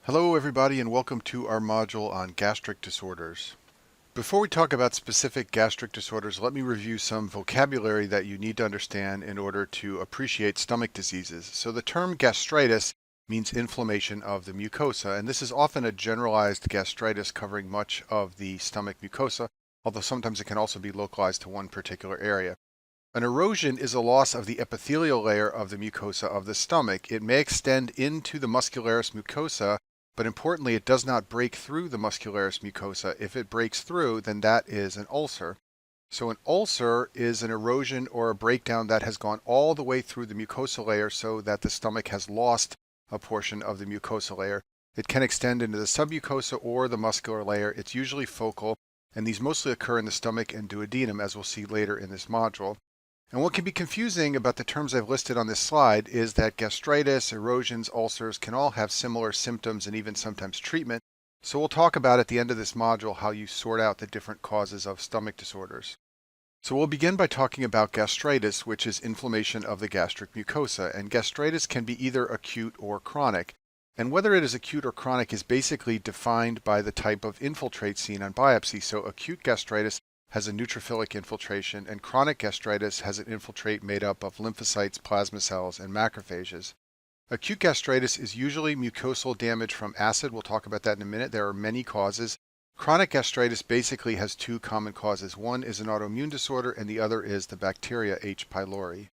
Hello everybody and welcome to our module on gastric disorders. Before we talk about specific gastric disorders, let me review some vocabulary that you need to understand in order to appreciate stomach diseases. So the term gastritis means inflammation of the mucosa, and this is often a generalized gastritis covering much of the stomach mucosa, although sometimes it can also be localized to one particular area. An erosion is a loss of the epithelial layer of the mucosa of the stomach. It may extend into the muscularis mucosa, but importantly, it does not break through the muscularis mucosa. If it breaks through, then that is an ulcer. So an ulcer is an erosion or a breakdown that has gone all the way through the mucosal layer so that the stomach has lost a portion of the mucosal layer. It can extend into the submucosa or the muscular layer. It's usually focal, and these mostly occur in the stomach and duodenum, as we'll see later in this module. And what can be confusing about the terms I've listed on this slide is that gastritis, erosions, ulcers can all have similar symptoms and even sometimes treatment. So we'll talk about at the end of this module how you sort out the different causes of stomach disorders. So we'll begin by talking about gastritis, which is inflammation of the gastric mucosa. And gastritis can be either acute or chronic. And whether it is acute or chronic is basically defined by the type of infiltrate seen on biopsy. So acute gastritis has a neutrophilic infiltration, and chronic gastritis has an infiltrate made up of lymphocytes, plasma cells, and macrophages. Acute gastritis is usually mucosal damage from acid. We'll talk about that in a minute. There are many causes. Chronic gastritis basically has two common causes. One is an autoimmune disorder, and the other is the bacteria H. pylori.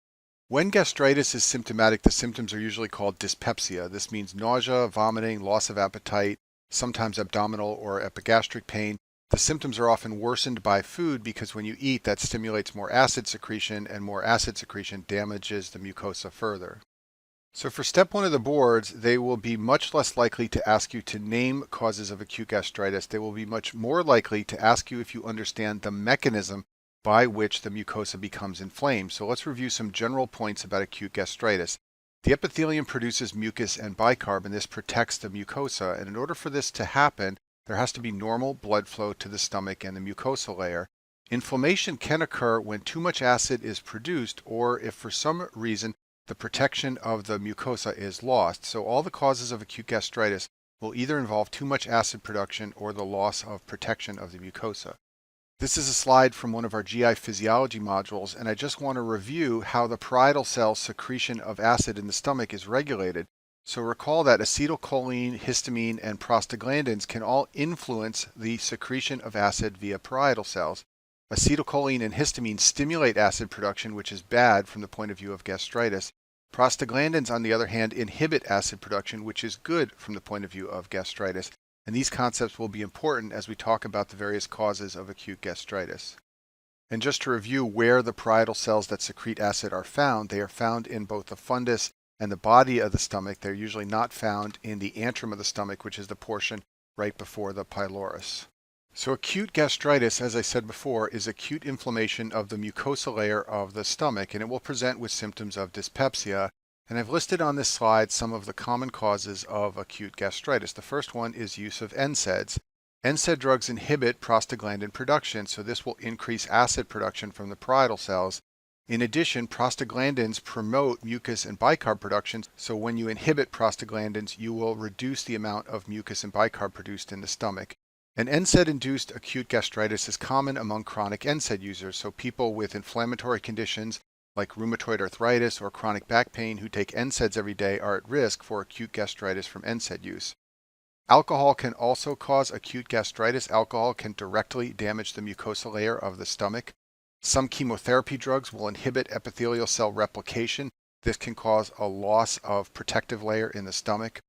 When gastritis is symptomatic, the symptoms are usually called dyspepsia. This means nausea, vomiting, loss of appetite, sometimes abdominal or epigastric pain. The symptoms are often worsened by food because when you eat, that stimulates more acid secretion, and more acid secretion damages the mucosa further. So for step one of the boards, they will be much less likely to ask you to name causes of acute gastritis. They will be much more likely to ask you if you understand the mechanism by which the mucosa becomes inflamed. So let's review some general points about acute gastritis. The epithelium produces mucus and bicarb, and this protects the mucosa. And in order for this to happen, there has to be normal blood flow to the stomach and the mucosal layer. Inflammation can occur when too much acid is produced or if for some reason the protection of the mucosa is lost. So all the causes of acute gastritis will either involve too much acid production or the loss of protection of the mucosa. This is a slide from one of our GI physiology modules, and I just want to review how the parietal cell secretion of acid in the stomach is regulated. So recall that acetylcholine, histamine, and prostaglandins can all influence the secretion of acid via parietal cells. Acetylcholine and histamine stimulate acid production, which is bad from the point of view of gastritis. Prostaglandins, on the other hand, inhibit acid production, which is good from the point of view of gastritis. And these concepts will be important as we talk about the various causes of acute gastritis. And just to review where the parietal cells that secrete acid are found, they are found in both the fundus and the body of the stomach. They're usually not found in the antrum of the stomach, which is the portion right before the pylorus. So acute gastritis, as I said before, is acute inflammation of the mucosal layer of the stomach, and it will present with symptoms of dyspepsia. And I've listed on this slide some of the common causes of acute gastritis. The first one is use of NSAIDs. NSAID drugs inhibit prostaglandin production, so this will increase acid production from the parietal cells. In addition, prostaglandins promote mucus and bicarb production, so when you inhibit prostaglandins, you will reduce the amount of mucus and bicarb produced in the stomach. And NSAID-induced acute gastritis is common among chronic NSAID users, so people with inflammatory conditions like rheumatoid arthritis or chronic back pain who take NSAIDs every day are at risk for acute gastritis from NSAID use. Alcohol can also cause acute gastritis. Alcohol can directly damage the mucosal layer of the stomach. Some chemotherapy drugs will inhibit epithelial cell replication. This can cause a loss of protective layer in the stomach.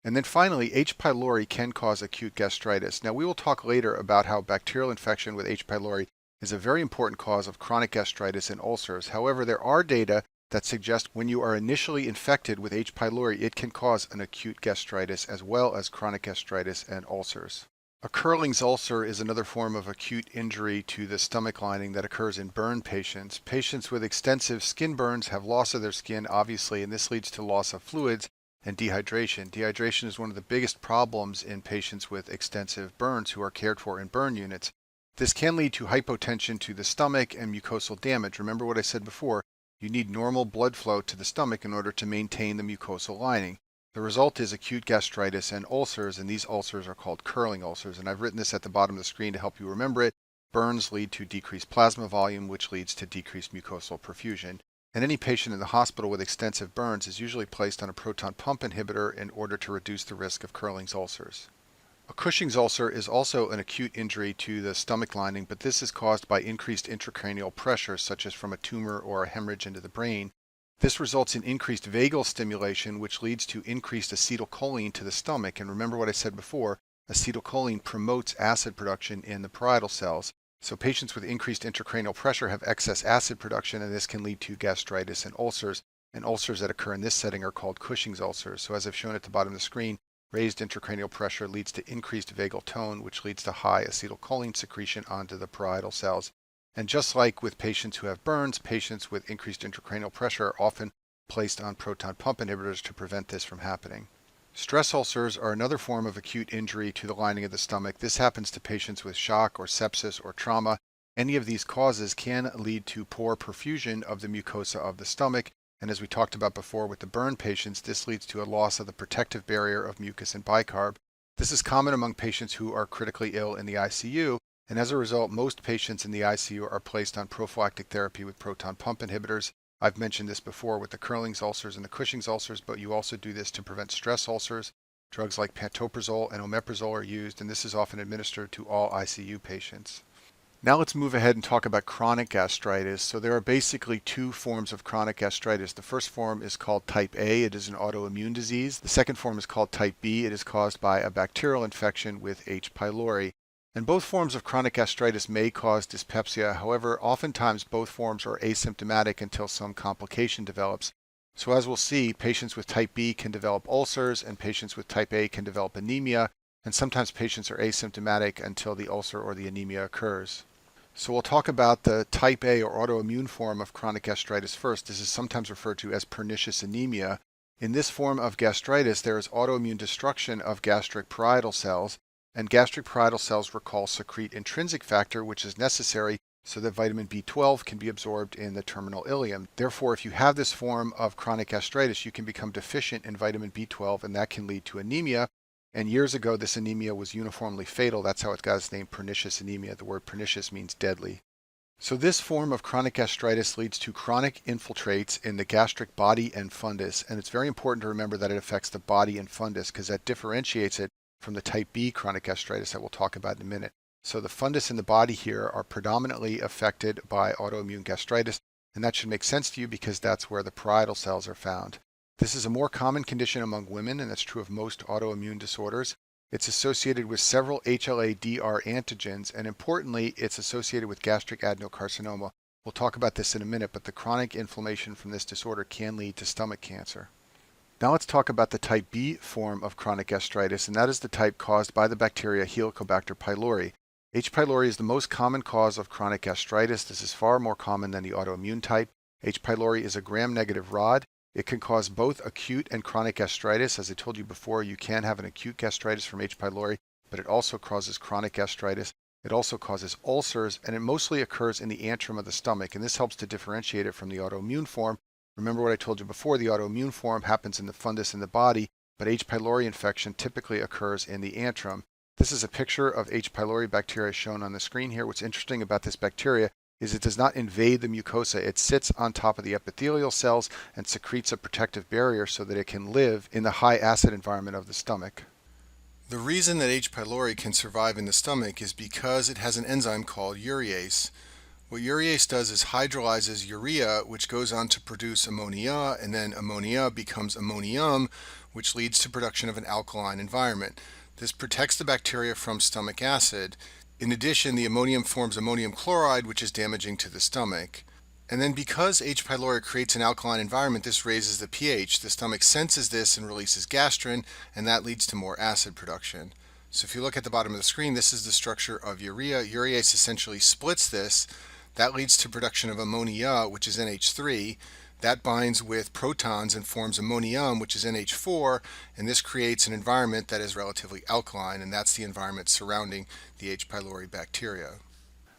And then finally, H. pylori can cause acute gastritis. Now we will talk later about how bacterial infection with H. pylori is a very important cause of chronic gastritis and ulcers. However, there are data that suggest when you are initially infected with H. pylori, it can cause an acute gastritis as well as chronic gastritis and ulcers. A Curling's ulcer is another form of acute injury to the stomach lining that occurs in burn patients. Patients with extensive skin burns have loss of their skin, obviously, and this leads to loss of fluids and dehydration. Dehydration is one of the biggest problems in patients with extensive burns who are cared for in burn units. This can lead to hypotension to the stomach and mucosal damage. Remember what I said before, you need normal blood flow to the stomach in order to maintain the mucosal lining. The result is acute gastritis and ulcers, and these ulcers are called curling ulcers. And I've written this at the bottom of the screen to help you remember it. Burns lead to decreased plasma volume, which leads to decreased mucosal perfusion. And any patient in the hospital with extensive burns is usually placed on a proton pump inhibitor in order to reduce the risk of Curling's ulcers. A Cushing's ulcer is also an acute injury to the stomach lining, but this is caused by increased intracranial pressure, such as from a tumor or a hemorrhage into the brain. This results in increased vagal stimulation, which leads to increased acetylcholine to the stomach. And remember what I said before, acetylcholine promotes acid production in the parietal cells. So patients with increased intracranial pressure have excess acid production, and this can lead to gastritis and ulcers. And ulcers that occur in this setting are called Cushing's ulcers. So as I've shown at the bottom of the screen, raised intracranial pressure leads to increased vagal tone, which leads to high acetylcholine secretion onto the parietal cells. And just like with patients who have burns, patients with increased intracranial pressure are often placed on proton pump inhibitors to prevent this from happening. Stress ulcers are another form of acute injury to the lining of the stomach. This happens to patients with shock or sepsis or trauma. Any of these causes can lead to poor perfusion of the mucosa of the stomach. And as we talked about before with the burn patients, this leads to a loss of the protective barrier of mucus and bicarb. This is common among patients who are critically ill in the ICU. And as a result, most patients in the ICU are placed on prophylactic therapy with proton pump inhibitors. I've mentioned this before with the Curling's ulcers and the Cushing's ulcers, but you also do this to prevent stress ulcers. Drugs like pantoprazole and omeprazole are used, and this is often administered to all ICU patients. Now let's move ahead and talk about chronic gastritis. So there are basically two forms of chronic gastritis. The first form is called type A. It is an autoimmune disease. The second form is called type B. It is caused by a bacterial infection with H. pylori. And both forms of chronic gastritis may cause dyspepsia. However, oftentimes both forms are asymptomatic until some complication develops. So as we'll see, patients with type B can develop ulcers and patients with type A can develop anemia, and sometimes patients are asymptomatic until the ulcer or the anemia occurs. So we'll talk about the type A or autoimmune form of chronic gastritis first. This is sometimes referred to as pernicious anemia. In this form of gastritis, there is autoimmune destruction of gastric parietal cells. And gastric parietal cells, recall, secrete intrinsic factor, which is necessary so that vitamin B12 can be absorbed in the terminal ileum. Therefore, if you have this form of chronic gastritis, you can become deficient in vitamin B12, and that can lead to anemia. And years ago, this anemia was uniformly fatal. That's how it got its name, pernicious anemia. The word pernicious means deadly. So this form of chronic gastritis leads to chronic infiltrates in the gastric body and fundus. And it's very important to remember that it affects the body and fundus because that differentiates it from the type B chronic gastritis that we'll talk about in a minute. So the fundus in the body here are predominantly affected by autoimmune gastritis, and that should make sense to you because that's where the parietal cells are found. This is a more common condition among women, and that's true of most autoimmune disorders. It's associated with several HLA-DR antigens, and importantly, it's associated with gastric adenocarcinoma. We'll talk about this in a minute, but the chronic inflammation from this disorder can lead to stomach cancer. Now let's talk about the type B form of chronic gastritis, and that is the type caused by the bacteria Helicobacter pylori. H. pylori is the most common cause of chronic gastritis. This is far more common than the autoimmune type. H. pylori is a gram-negative rod. It can cause both acute and chronic gastritis. As I told you before, you can have an acute gastritis from H. pylori, but it also causes chronic gastritis. It also causes ulcers, and it mostly occurs in the antrum of the stomach, and this helps to differentiate it from the autoimmune form. Remember what I told you before, the autoimmune form happens in the fundus in the body, but H. pylori infection typically occurs in the antrum. This is a picture of H. pylori bacteria shown on the screen here. What's interesting about this bacteria is it does not invade the mucosa. It sits on top of the epithelial cells and secretes a protective barrier so that it can live in the high acid environment of the stomach. The reason that H. pylori can survive in the stomach is because it has an enzyme called urease. What urease does is hydrolyzes urea, which goes on to produce ammonia, and then ammonia becomes ammonium, which leads to production of an alkaline environment. This protects the bacteria from stomach acid. In addition, the ammonium forms ammonium chloride, which is damaging to the stomach. And then because H. pylori creates an alkaline environment, this raises the pH. The stomach senses this and releases gastrin, and that leads to more acid production. So if you look at the bottom of the screen, this is the structure of urea. Urease essentially splits this. That leads to production of ammonia, which is NH3. That binds with protons and forms ammonium, which is NH4, and this creates an environment that is relatively alkaline, and that's the environment surrounding the H. pylori bacteria.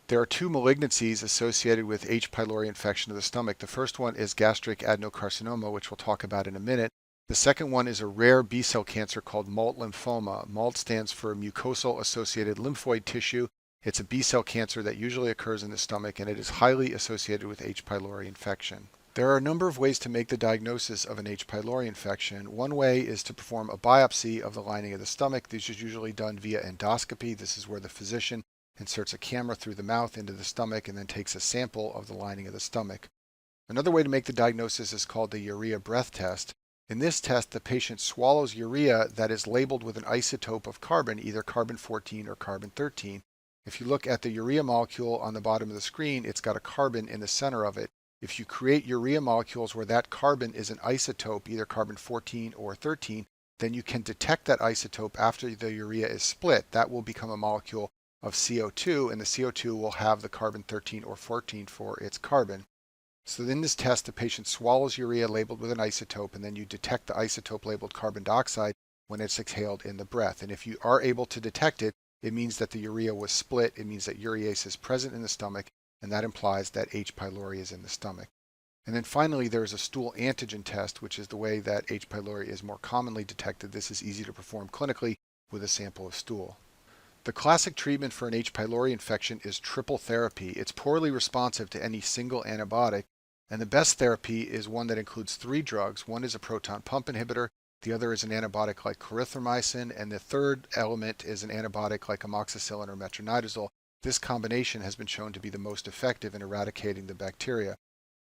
There are two malignancies associated with H. pylori infection of the stomach. The first one is gastric adenocarcinoma, which we'll talk about in a minute. The second one is a rare B-cell cancer called MALT lymphoma. MALT stands for mucosal-associated lymphoid tissue. It's a B-cell cancer that usually occurs in the stomach, and it is highly associated with H. pylori infection. There are a number of ways to make the diagnosis of an H. pylori infection. One way is to perform a biopsy of the lining of the stomach. This is usually done via endoscopy. This is where the physician inserts a camera through the mouth into the stomach and then takes a sample of the lining of the stomach. Another way to make the diagnosis is called the urea breath test. In this test, the patient swallows urea that is labeled with an isotope of carbon, either carbon-14 or carbon-13. If you look at the urea molecule on the bottom of the screen, it's got a carbon in the center of it. If you create urea molecules where that carbon is an isotope, either carbon-14 or 13, then you can detect that isotope after the urea is split. That will become a molecule of CO2, and the CO2 will have the carbon-13 or 14 for its carbon. So in this test, the patient swallows urea labeled with an isotope, and then you detect the isotope labeled carbon dioxide when it's exhaled in the breath. And if you are able to detect it, it means that the urea was split. It means that urease is present in the stomach, and that implies that H. pylori is in the stomach. And then finally, there is a stool antigen test, which is the way that H. pylori is more commonly detected. This is easy to perform clinically with a sample of stool. The classic treatment for an H. pylori infection is triple therapy. It's poorly responsive to any single antibiotic, and the best therapy is one that includes 3 drugs. One is a proton pump inhibitor, the other is an antibiotic like clarithromycin, and the third element is an antibiotic like amoxicillin or metronidazole. This combination has been shown to be the most effective in eradicating the bacteria.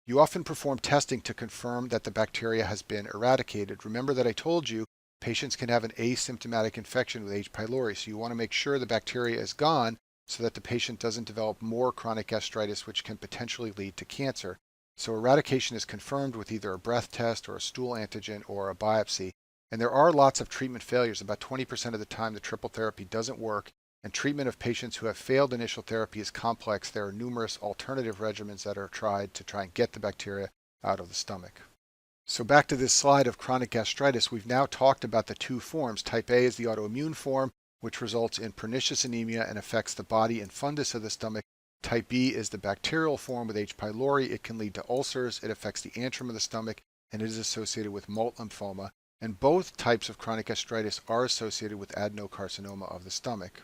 You often perform testing to confirm that the bacteria has been eradicated. Remember that I told you patients can have an asymptomatic infection with H. pylori, so you want to make sure the bacteria is gone so that the patient doesn't develop more chronic gastritis, which can potentially lead to cancer. So eradication is confirmed with either a breath test or a stool antigen or a biopsy. And there are lots of treatment failures. About 20% of the time the triple therapy doesn't work, and treatment of patients who have failed initial therapy is complex. There are numerous alternative regimens that are tried to try and get the bacteria out of the stomach. So back to this slide of chronic gastritis, we've now talked about the 2 forms. Type A is the autoimmune form, which results in pernicious anemia and affects the body and fundus of the stomach. Type B is the bacterial form with H. pylori. It can lead to ulcers, it affects the antrum of the stomach, and it is associated with MALT lymphoma. And both types of chronic gastritis are associated with adenocarcinoma of the stomach.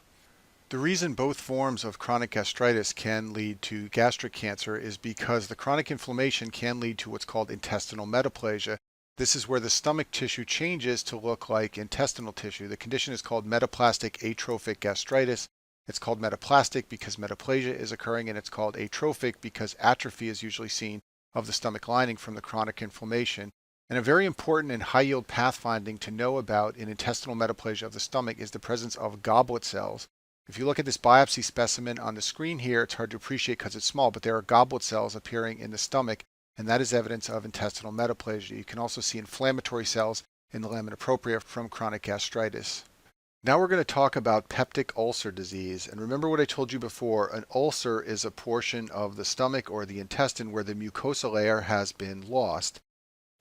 The reason both forms of chronic gastritis can lead to gastric cancer is because the chronic inflammation can lead to what's called intestinal metaplasia. This is where the stomach tissue changes to look like intestinal tissue. The condition is called metaplastic atrophic gastritis. It's called metaplastic because metaplasia is occurring, and it's called atrophic because atrophy is usually seen of the stomach lining from the chronic inflammation. And a very important and high-yield pathfinding to know about in intestinal metaplasia of the stomach is the presence of goblet cells. If you look at this biopsy specimen on the screen here, it's hard to appreciate because it's small, but there are goblet cells appearing in the stomach, and that is evidence of intestinal metaplasia. You can also see inflammatory cells in the lamina propria from chronic gastritis. Now we're going to talk about peptic ulcer disease. And remember what I told you before, an ulcer is a portion of the stomach or the intestine where the mucosa layer has been lost.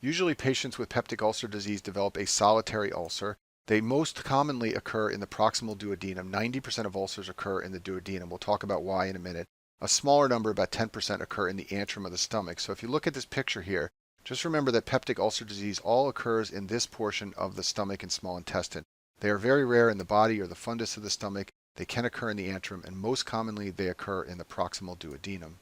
Usually patients with peptic ulcer disease develop a solitary ulcer. They most commonly occur in the proximal duodenum. 90% of ulcers occur in the duodenum. We'll talk about why in a minute. A smaller number, about 10%, occur in the antrum of the stomach. So if you look at this picture here, just remember that peptic ulcer disease all occurs in this portion of the stomach and small intestine. They are very rare in the body or the fundus of the stomach. They can occur in the antrum, and most commonly they occur in the proximal duodenum.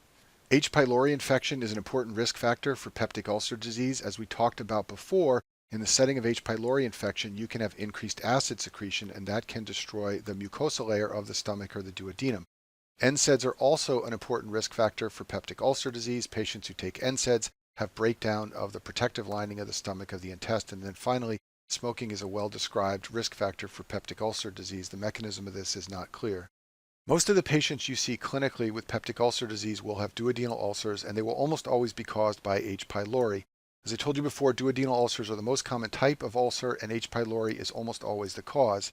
H. pylori infection is an important risk factor for peptic ulcer disease. As we talked about before, in the setting of H. pylori infection, you can have increased acid secretion, and that can destroy the mucosal layer of the stomach or the duodenum. NSAIDs are also an important risk factor for peptic ulcer disease. Patients who take NSAIDs have breakdown of the protective lining of the stomach of the intestine. And then finally, smoking is a well-described risk factor for peptic ulcer disease. The mechanism of this is not clear. Most of the patients you see clinically with peptic ulcer disease will have duodenal ulcers, and they will almost always be caused by H. pylori. As I told you before, duodenal ulcers are the most common type of ulcer, and H. pylori is almost always the cause.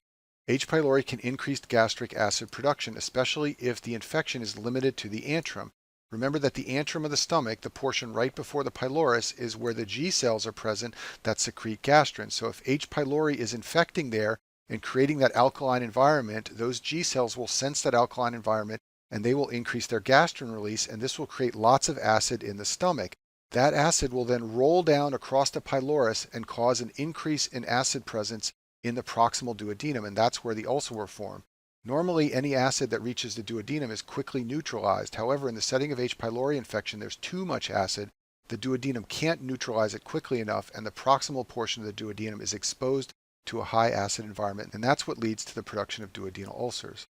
H. pylori can increase gastric acid production, especially if the infection is limited to the antrum. Remember that the antrum of the stomach, the portion right before the pylorus, is where the G cells are present that secrete gastrin. So if H. pylori is infecting there and creating that alkaline environment, those G cells will sense that alkaline environment and they will increase their gastrin release, and this will create lots of acid in the stomach. That acid will then roll down across the pylorus and cause an increase in acid presence in the proximal duodenum, and that's where the ulcer will form. Normally, any acid that reaches the duodenum is quickly neutralized. However, in the setting of H. pylori infection, there's too much acid. The duodenum can't neutralize it quickly enough, and the proximal portion of the duodenum is exposed to a high acid environment, and that's what leads to the production of duodenal ulcers.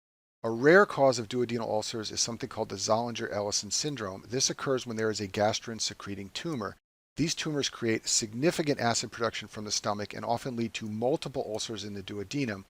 A rare cause of duodenal ulcers is something called the Zollinger-Ellison syndrome. This occurs when there is a gastrin-secreting tumor. These tumors create significant acid production from the stomach and often lead to multiple ulcers in the duodenum.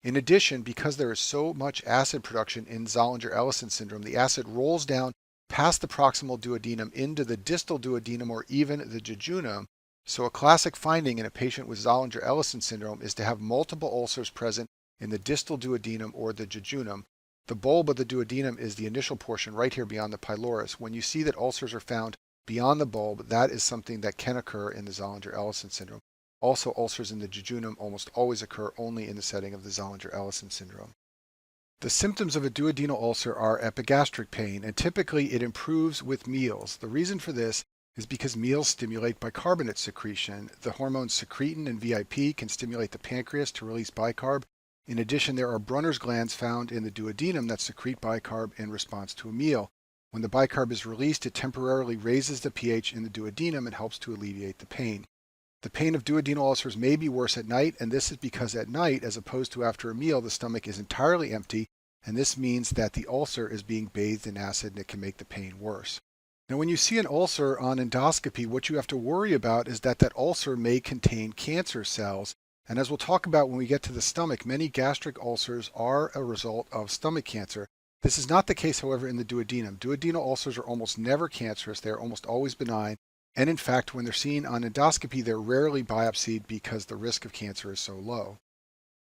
In addition, because there is so much acid production in Zollinger-Ellison syndrome, the acid rolls down past the proximal duodenum into the distal duodenum or even the jejunum. So a classic finding in a patient with Zollinger-Ellison syndrome is to have multiple ulcers present in the distal duodenum or the jejunum. The bulb of the duodenum is the initial portion right here beyond the pylorus. When you see that ulcers are found beyond the bulb, that is something that can occur in the Zollinger-Ellison syndrome. Also, ulcers in the jejunum almost always occur only in the setting of the Zollinger-Ellison syndrome. The symptoms of a duodenal ulcer are epigastric pain, and typically it improves with meals. The reason for this is because meals stimulate bicarbonate secretion. The hormones secretin and VIP can stimulate the pancreas to release bicarb. In addition, there are Brunner's glands found in the duodenum that secrete bicarb in response to a meal. When the bicarb is released, it temporarily raises the pH in the duodenum and helps to alleviate the pain. The pain of duodenal ulcers may be worse at night, and this is because at night, as opposed to after a meal, the stomach is entirely empty, and this means that the ulcer is being bathed in acid and it can make the pain worse. Now, when you see an ulcer on endoscopy, what you have to worry about is that that ulcer may contain cancer cells. And as we'll talk about when we get to the stomach, many gastric ulcers are a result of stomach cancer. This is not the case, however, in the duodenum. Duodenal ulcers are almost never cancerous. They are almost always benign. And in fact, when they're seen on endoscopy, they're rarely biopsied because the risk of cancer is so low.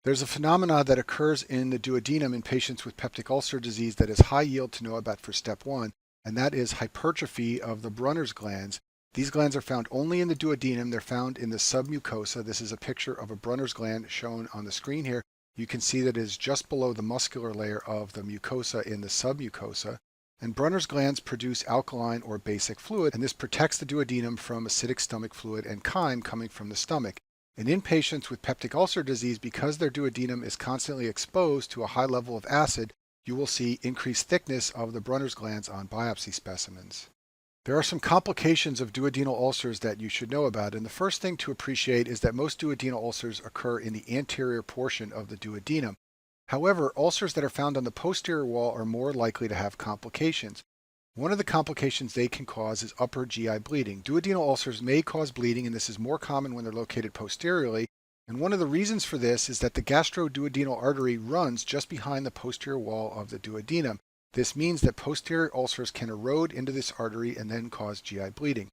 There's a phenomenon that occurs in the duodenum in patients with peptic ulcer disease that is high yield to know about for step 1, and that is hypertrophy of the Brunner's glands. These glands are found only in the duodenum. They're found in the submucosa. This is a picture of a Brunner's gland shown on the screen here. You can see that it is just below the muscular layer of the mucosa in the submucosa. And Brunner's glands produce alkaline or basic fluid, and this protects the duodenum from acidic stomach fluid and chyme coming from the stomach. And in patients with peptic ulcer disease, because their duodenum is constantly exposed to a high level of acid, you will see increased thickness of the Brunner's glands on biopsy specimens. There are some complications of duodenal ulcers that you should know about, and the first thing to appreciate is that most duodenal ulcers occur in the anterior portion of the duodenum. However, ulcers that are found on the posterior wall are more likely to have complications. One of the complications they can cause is upper GI bleeding. Duodenal ulcers may cause bleeding, and this is more common when they're located posteriorly. And one of the reasons for this is that the gastroduodenal artery runs just behind the posterior wall of the duodenum. This means that posterior ulcers can erode into this artery and then cause GI bleeding.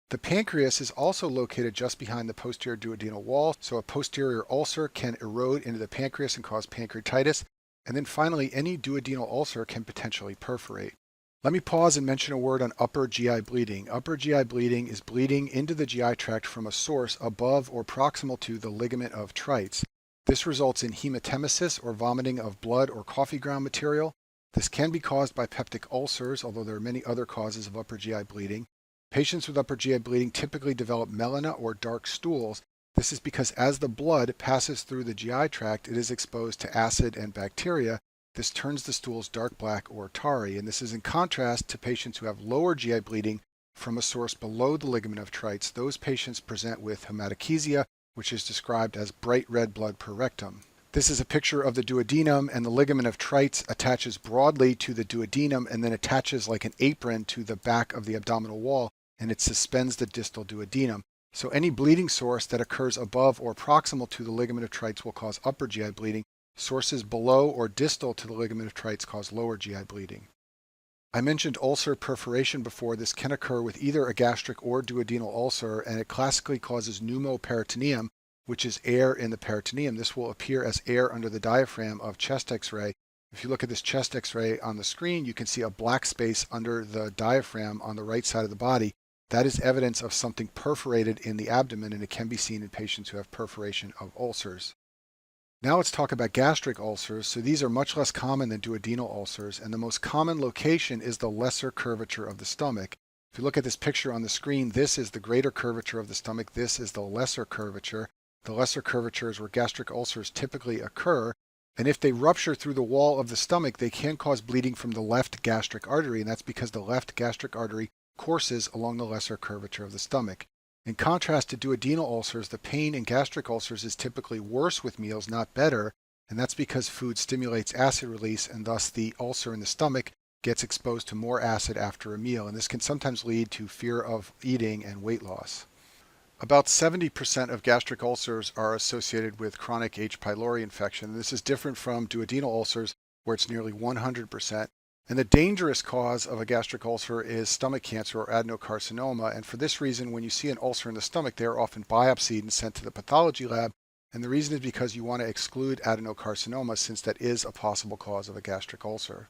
The pancreas is also located just behind the posterior duodenal wall, so a posterior ulcer can erode into the pancreas and cause pancreatitis. And then finally, any duodenal ulcer can potentially perforate. Let me pause and mention a word on upper GI bleeding. Upper GI bleeding is bleeding into the GI tract from a source above or proximal to the ligament of Treitz. This results in hematemesis or vomiting of blood or coffee ground material. This can be caused by peptic ulcers, although there are many other causes of upper GI bleeding. Patients with upper GI bleeding typically develop melena or dark stools. This is because as the blood passes through the GI tract, it is exposed to acid and bacteria. This turns the stools dark black or tarry, and this is in contrast to patients who have lower GI bleeding from a source below the ligament of Treitz. Those patients present with hematochezia, which is described as bright red blood per rectum. This is a picture of the duodenum, and the ligament of Treitz attaches broadly to the duodenum and then attaches like an apron to the back of the abdominal wall, and it suspends the distal duodenum. So any bleeding source that occurs above or proximal to the ligament of Treitz will cause upper GI bleeding. Sources below or distal to the ligament of Treitz cause lower GI bleeding. I mentioned ulcer perforation before. This can occur with either a gastric or duodenal ulcer, and it classically causes pneumoperitoneum, which is air in the peritoneum. This will appear as air under the diaphragm of chest x-ray. If you look at this chest x-ray on the screen, you can see a black space under the diaphragm on the right side of the body. That is evidence of something perforated in the abdomen, and it can be seen in patients who have perforation of ulcers. Now let's talk about gastric ulcers. So these are much less common than duodenal ulcers, and the most common location is the lesser curvature of the stomach. If you look at this picture on the screen, this is the greater curvature of the stomach. This is the lesser curvature. The lesser curvature is where gastric ulcers typically occur. And if they rupture through the wall of the stomach, they can cause bleeding from the left gastric artery. And that's because the left gastric artery courses along the lesser curvature of the stomach. In contrast to duodenal ulcers, the pain in gastric ulcers is typically worse with meals, not better. And that's because food stimulates acid release, and thus the ulcer in the stomach gets exposed to more acid after a meal. And this can sometimes lead to fear of eating and weight loss. About 70% of gastric ulcers are associated with chronic H. pylori infection. This is different from duodenal ulcers, where it's nearly 100%. And the dangerous cause of a gastric ulcer is stomach cancer or adenocarcinoma. And for this reason, when you see an ulcer in the stomach, they are often biopsied and sent to the pathology lab. And the reason is because you want to exclude adenocarcinoma, since that is a possible cause of a gastric ulcer.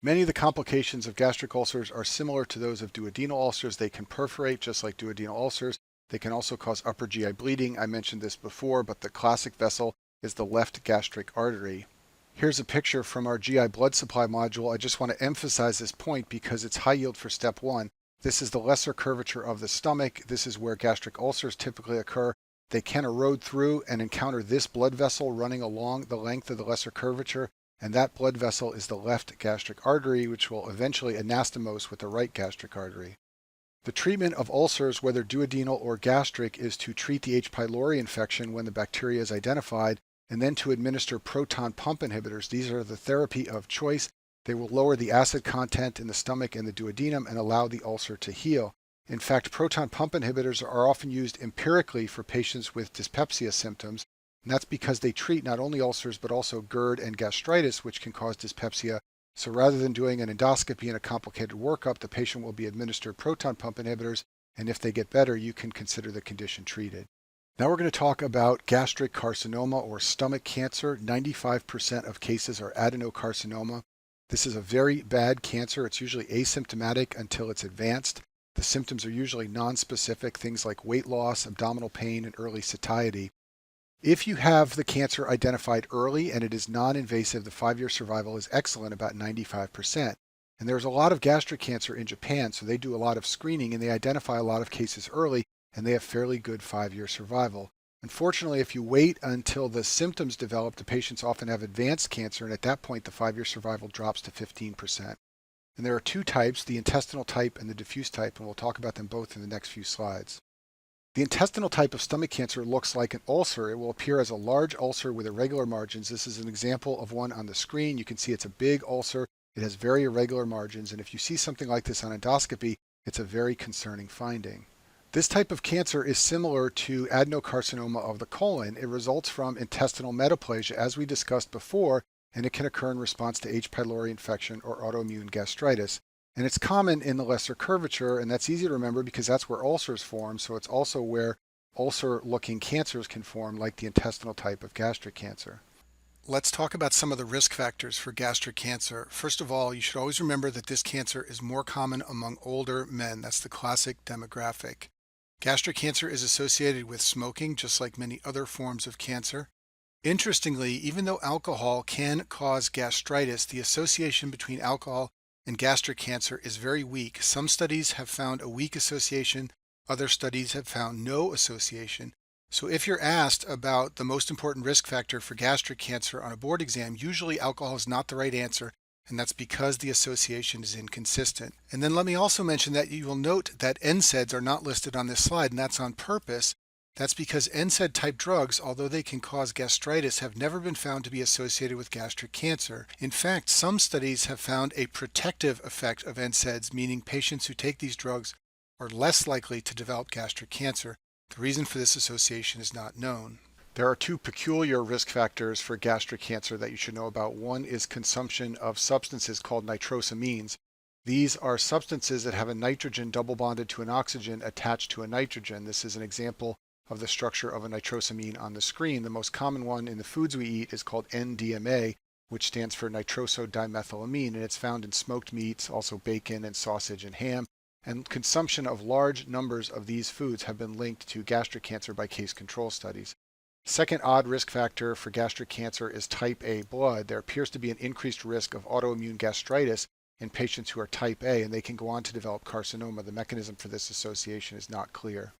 Many of the complications of gastric ulcers are similar to those of duodenal ulcers. They can perforate just like duodenal ulcers. They can also cause upper GI bleeding. I mentioned this before, but the classic vessel is the left gastric artery. Here's a picture from our GI blood supply module. I just want to emphasize this point because it's high yield for step 1. This is the lesser curvature of the stomach. This is where gastric ulcers typically occur. They can erode through and encounter this blood vessel running along the length of the lesser curvature, and that blood vessel is the left gastric artery, which will eventually anastomose with the right gastric artery. The treatment of ulcers, whether duodenal or gastric, is to treat the H. pylori infection when the bacteria is identified, and then to administer proton pump inhibitors. These are the therapy of choice. They will lower the acid content in the stomach and the duodenum and allow the ulcer to heal. In fact, proton pump inhibitors are often used empirically for patients with dyspepsia symptoms, and that's because they treat not only ulcers but also GERD and gastritis, which can cause dyspepsia. So rather than doing an endoscopy and a complicated workup, the patient will be administered proton pump inhibitors, and if they get better, you can consider the condition treated. Now we're going to talk about gastric carcinoma or stomach cancer. 95% of cases are adenocarcinoma. This is a very bad cancer. It's usually asymptomatic until it's advanced. The symptoms are usually nonspecific, things like weight loss, abdominal pain, and early satiety. If you have the cancer identified early and it is non-invasive, the 5-year survival is excellent, about 95%. And there's a lot of gastric cancer in Japan, so they do a lot of screening and they identify a lot of cases early, and they have fairly good 5-year survival. Unfortunately, if you wait until the symptoms develop, the patients often have advanced cancer, and at that point the 5-year survival drops to 15%. And there are 2 types, the intestinal type and the diffuse type, and we'll talk about them both in the next few slides. The intestinal type of stomach cancer looks like an ulcer. It will appear as a large ulcer with irregular margins. This is an example of one on the screen. You can see it's a big ulcer. It has very irregular margins, and if you see something like this on endoscopy, it's a very concerning finding. This type of cancer is similar to adenocarcinoma of the colon. It results from intestinal metaplasia, as we discussed before, and it can occur in response to H. pylori infection or autoimmune gastritis. And it's common in the lesser curvature, and that's easy to remember because that's where ulcers form, so it's also where ulcer-looking cancers can form, like the intestinal type of gastric cancer. Let's talk about some of the risk factors for gastric cancer. First of all, you should always remember that this cancer is more common among older men. That's the classic demographic. Gastric cancer is associated with smoking, just like many other forms of cancer. Interestingly, even though alcohol can cause gastritis, the association between alcohol and gastric cancer is very weak. Some studies have found a weak association. Other studies have found no association. So if you're asked about the most important risk factor for gastric cancer on a board exam, usually alcohol is not the right answer, and that's because the association is inconsistent. And then let me also mention that you will note that NSAIDs are not listed on this slide, and that's on purpose. That's because NSAID type drugs, although they can cause gastritis, have never been found to be associated with gastric cancer. In fact, some studies have found a protective effect of NSAIDs, meaning patients who take these drugs are less likely to develop gastric cancer. The reason for this association is not known. There are 2 peculiar risk factors for gastric cancer that you should know about. One is consumption of substances called nitrosamines. These are substances that have a nitrogen double bonded to an oxygen attached to a nitrogen. This is an example of the structure of a nitrosamine on the screen. The most common one in the foods we eat is called NDMA, which stands for nitrosodimethylamine, and it's found in smoked meats, also bacon and sausage and ham. And consumption of large numbers of these foods have been linked to gastric cancer by case control studies. Second odd risk factor for gastric cancer is type A blood. There appears to be an increased risk of autoimmune gastritis in patients who are type A, and they can go on to develop carcinoma. The mechanism for this association is not clear.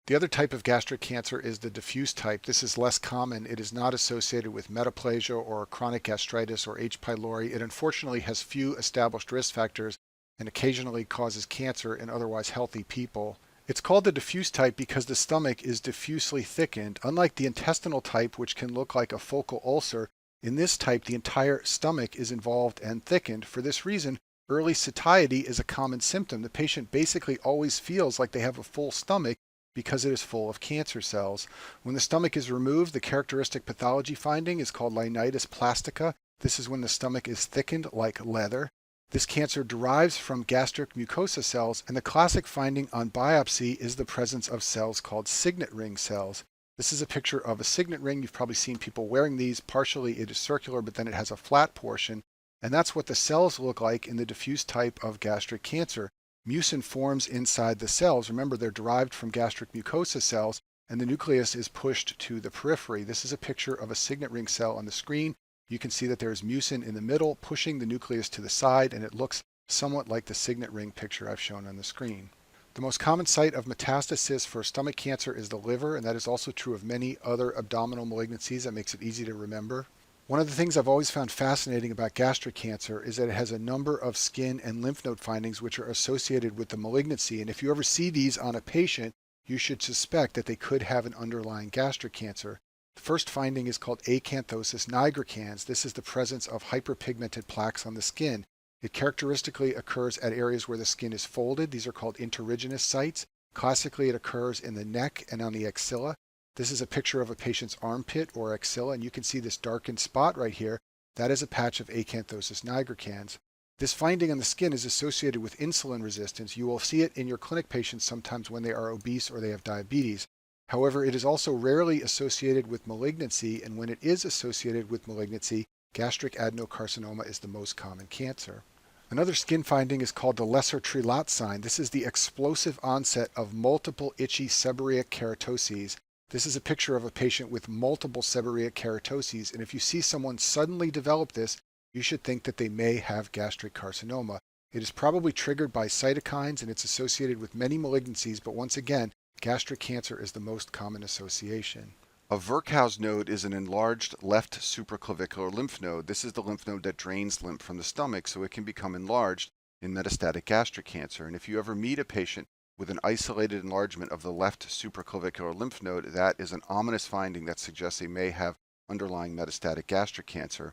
The other type of gastric cancer is the diffuse type. This is less common. It is not associated with metaplasia or chronic gastritis or H. pylori. It unfortunately has few established risk factors and occasionally causes cancer in otherwise healthy people. It's called the diffuse type because the stomach is diffusely thickened. Unlike the intestinal type, which can look like a focal ulcer, in this type the entire stomach is involved and thickened. For this reason, early satiety is a common symptom. The patient basically always feels like they have a full stomach because it is full of cancer cells. When the stomach is removed, the characteristic pathology finding is called linitis plastica. This is when the stomach is thickened like leather. This cancer derives from gastric mucosa cells, and the classic finding on biopsy is the presence of cells called signet ring cells. This is a picture of a signet ring. You've probably seen people wearing these. Partially it is circular, but then it has a flat portion, and that's what the cells look like in the diffuse type of gastric cancer. Mucin forms inside the cells. Remember, they're derived from gastric mucosa cells, and the nucleus is pushed to the periphery. This is a picture of a signet ring cell on the screen. You can see that there is mucin in the middle, pushing the nucleus to the side, and it looks somewhat like the signet ring picture I've shown on the screen. The most common site of metastasis for stomach cancer is the liver, and that is also true of many other abdominal malignancies. That makes it easy to remember. One of the things I've always found fascinating about gastric cancer is that it has a number of skin and lymph node findings which are associated with the malignancy. And if you ever see these on a patient, you should suspect that they could have an underlying gastric cancer. The first finding is called acanthosis nigricans. This is the presence of hyperpigmented plaques on the skin. It characteristically occurs at areas where the skin is folded. These are called interrogenous sites. Classically, it occurs in the neck and on the axilla. This is a picture of a patient's armpit or axilla, and you can see this darkened spot right here. That is a patch of acanthosis nigricans. This finding on the skin is associated with insulin resistance. You will see it in your clinic patients sometimes when they are obese or they have diabetes. However, it is also rarely associated with malignancy, and when it is associated with malignancy, gastric adenocarcinoma is the most common cancer. Another skin finding is called the lesser Trelat sign. This is the explosive onset of multiple itchy seborrheic keratoses. This is a picture of a patient with multiple seborrheic keratoses, and if you see someone suddenly develop this, you should think that they may have gastric carcinoma. It is probably triggered by cytokines, and it's associated with many malignancies, but once again, gastric cancer is the most common association. A Virchow's node is an enlarged left supraclavicular lymph node. This is the lymph node that drains lymph from the stomach, so it can become enlarged in metastatic gastric cancer. And if you ever meet a patient with an isolated enlargement of the left supraclavicular lymph node, that is an ominous finding that suggests they may have underlying metastatic gastric cancer.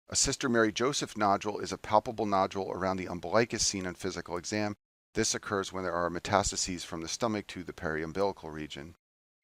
A Sister Mary Joseph nodule is a palpable nodule around the umbilicus seen on physical exam. This occurs when there are metastases from the stomach to the periumbilical region.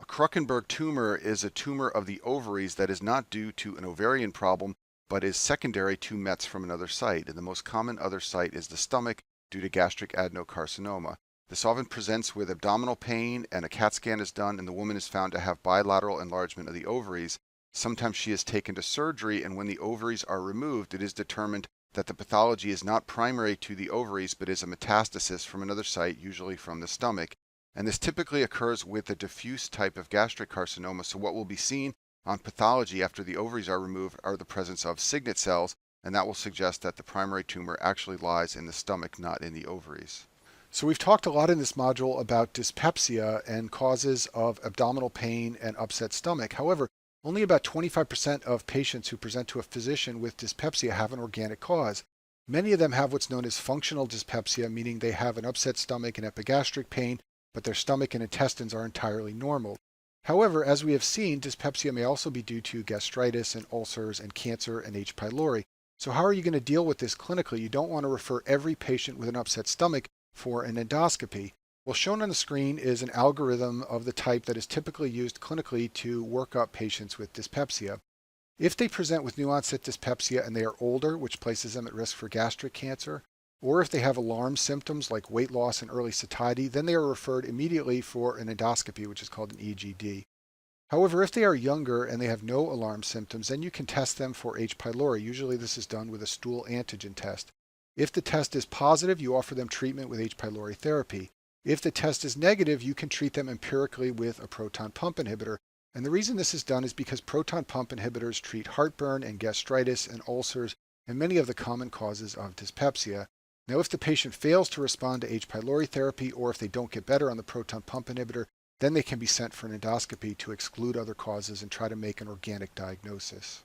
A Kruckenberg tumor is a tumor of the ovaries that is not due to an ovarian problem, but is secondary to mets from another site. And the most common other site is the stomach due to gastric adenocarcinoma. This often presents with abdominal pain, and a CAT scan is done, and the woman is found to have bilateral enlargement of the ovaries. Sometimes she is taken to surgery, and when the ovaries are removed, it is determined that the pathology is not primary to the ovaries, but is a metastasis from another site, usually from the stomach. And this typically occurs with the diffuse type of gastric carcinoma. So what will be seen on pathology after the ovaries are removed are the presence of signet cells, and that will suggest that the primary tumor actually lies in the stomach, not in the ovaries. So we've talked a lot in this module about dyspepsia and causes of abdominal pain and upset stomach. However, only about 25% of patients who present to a physician with dyspepsia have an organic cause. Many of them have what's known as functional dyspepsia, meaning they have an upset stomach and epigastric pain, but their stomach and intestines are entirely normal. However, as we have seen, dyspepsia may also be due to gastritis and ulcers and cancer and H. pylori. So how are you going to deal with this clinically? You don't want to refer every patient with an upset stomach for an endoscopy. Well, shown on the screen is an algorithm of the type that is typically used clinically to work up patients with dyspepsia. If they present with new onset dyspepsia and they are older, which places them at risk for gastric cancer, or if they have alarm symptoms like weight loss and early satiety, then they are referred immediately for an endoscopy, which is called an EGD. However, if they are younger and they have no alarm symptoms, then you can test them for H. pylori. Usually this is done with a stool antigen test. If the test is positive, you offer them treatment with H. pylori therapy. If the test is negative, you can treat them empirically with a proton pump inhibitor. And the reason this is done is because proton pump inhibitors treat heartburn and gastritis and ulcers and many of the common causes of dyspepsia. Now, if the patient fails to respond to H. pylori therapy, or if they don't get better on the proton pump inhibitor, then they can be sent for an endoscopy to exclude other causes and try to make an organic diagnosis.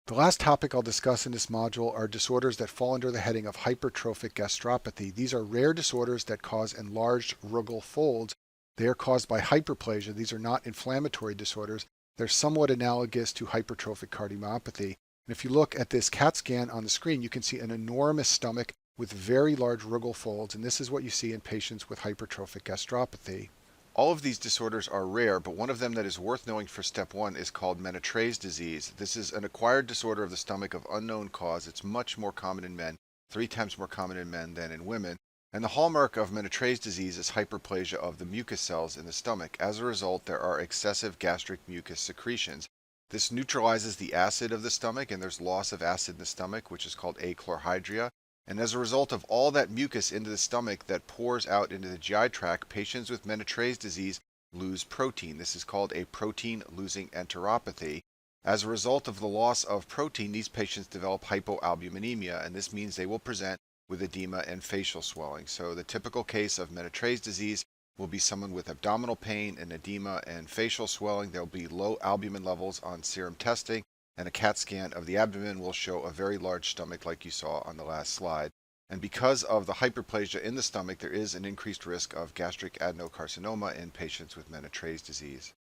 The last topic I'll discuss in this module are disorders that fall under the heading of hypertrophic gastropathy. These are rare disorders that cause enlarged rugal folds. They are caused by hyperplasia. These are not inflammatory disorders. They're somewhat analogous to hypertrophic cardiomyopathy. And if you look at this CAT scan on the screen, you can see an enormous stomach with very large rugal folds, and this is what you see in patients with hypertrophic gastropathy. All of these disorders are rare, but one of them that is worth knowing for step one is called Menetray's disease. This is an acquired disorder of the stomach of unknown cause. It's much more common in men, 3 times more common in men than in women. And the hallmark of Menetray's disease is hyperplasia of the mucus cells in the stomach. As a result, there are excessive gastric mucus secretions. This neutralizes the acid of the stomach, and there's loss of acid in the stomach, which is called achlorhydria. And as a result of all that mucus into the stomach that pours out into the GI tract, patients with Menetray's disease lose protein. This is called a protein-losing enteropathy. As a result of the loss of protein, these patients develop hypoalbuminemia, and this means they will present with edema and facial swelling. So the typical case of Menetray's disease will be someone with abdominal pain and edema and facial swelling. There will be low albumin levels on serum testing, and a CAT scan of the abdomen will show a very large stomach like you saw on the last slide. And because of the hyperplasia in the stomach, there is an increased risk of gastric adenocarcinoma in patients with Menetray's disease.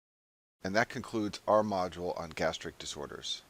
And that concludes our module on gastric disorders.